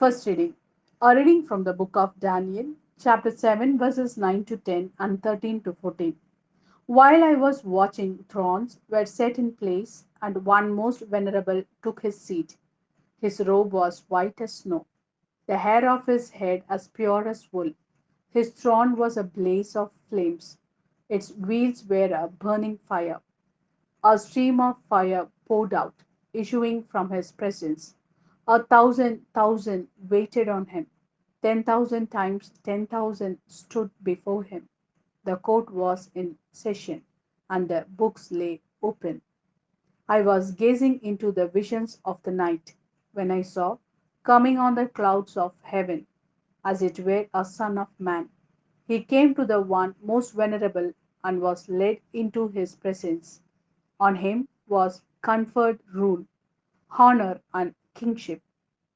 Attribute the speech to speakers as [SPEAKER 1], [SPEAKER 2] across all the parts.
[SPEAKER 1] First reading. A reading from the book of Daniel, chapter 7, verses 9 to 10 and 13 to 14. While I was watching, thrones were set in place, and one most venerable took his seat. His robe was white as snow, the hair of his head as pure as wool. His throne was a blaze of flames. Its wheels were a burning fire. A stream of fire poured out, issuing from his presence. 1,000,000 waited on him. 10,000 times 10,000 stood before him. The court was in session, and the books lay open. I was gazing into the visions of the night, when I saw, coming on the clouds of heaven, as it were a son of man. He came to the one most venerable, and was led into his presence. On him was conferred rule, honor, and kingship,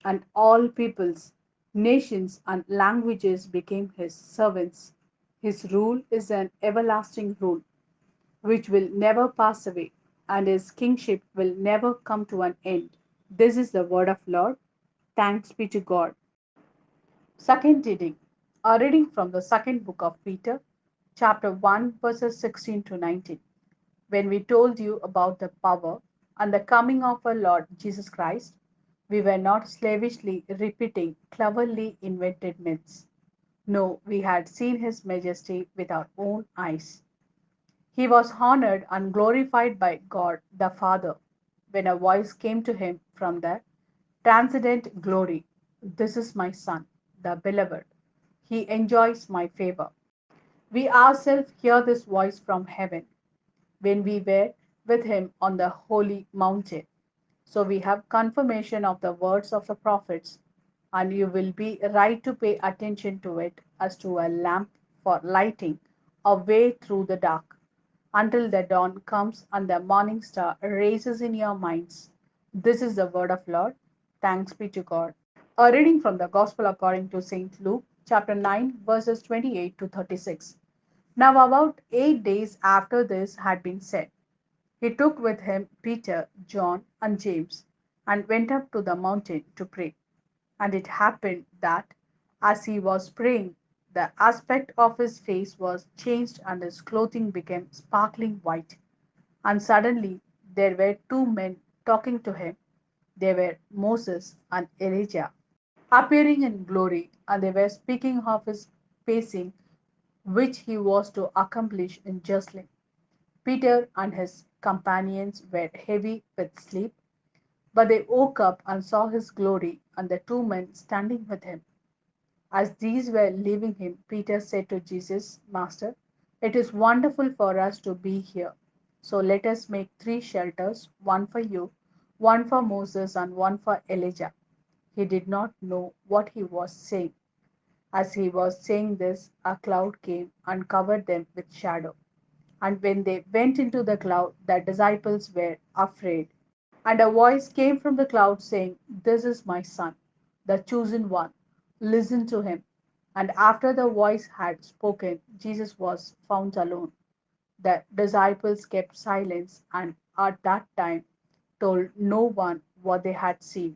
[SPEAKER 1] and all peoples, nations, and languages became his servants. His rule is an everlasting rule which will never pass away, and his kingship will never come to an end. This is the word of Lord. Thanks be to God. Second reading. A reading from the second book of Peter, chapter 1, verses 16 to 19. When we told you about the power and the coming of our Lord Jesus Christ, we were not slavishly repeating cleverly invented myths. No, we had seen his majesty with our own eyes. He was honored and glorified by God the Father when a voice came to him from the transcendent glory. This is my Son, the beloved. He enjoys my favor. We ourselves hear this voice from heaven when we were with him on the holy mountain. So we have confirmation of the words of the prophets, and you will be right to pay attention to it as to a lamp for lighting a way through the dark, until the dawn comes and the morning star rises in your minds. This is the word of Lord. Thanks be to God. A reading from the Gospel according to St. Luke, chapter 9, verses 28 to 36. Now, about 8 days after this had been said, he took with him Peter, John, and James, and went up to the mountain to pray. And it happened that, as he was praying, the aspect of his face was changed, and his clothing became sparkling white. And suddenly there were two men talking to him. They were Moses and Elijah, appearing in glory, and they were speaking of his passing, which he was to accomplish in Jerusalem. Peter and his companions were heavy with sleep, but they woke up and saw his glory and the two men standing with him. As these were leaving him, Peter said to Jesus, Master, it is wonderful for us to be here. So let us make three shelters, one for you, one for Moses, and one for Elijah. He did not know what he was saying. As he was saying this, a cloud came and covered them with shadow. And when they went into the cloud, the disciples were afraid. And a voice came from the cloud saying, This is my son, the chosen one. Listen to him. And after the voice had spoken, Jesus was found alone. The disciples kept silence and at that time told no one what they had seen.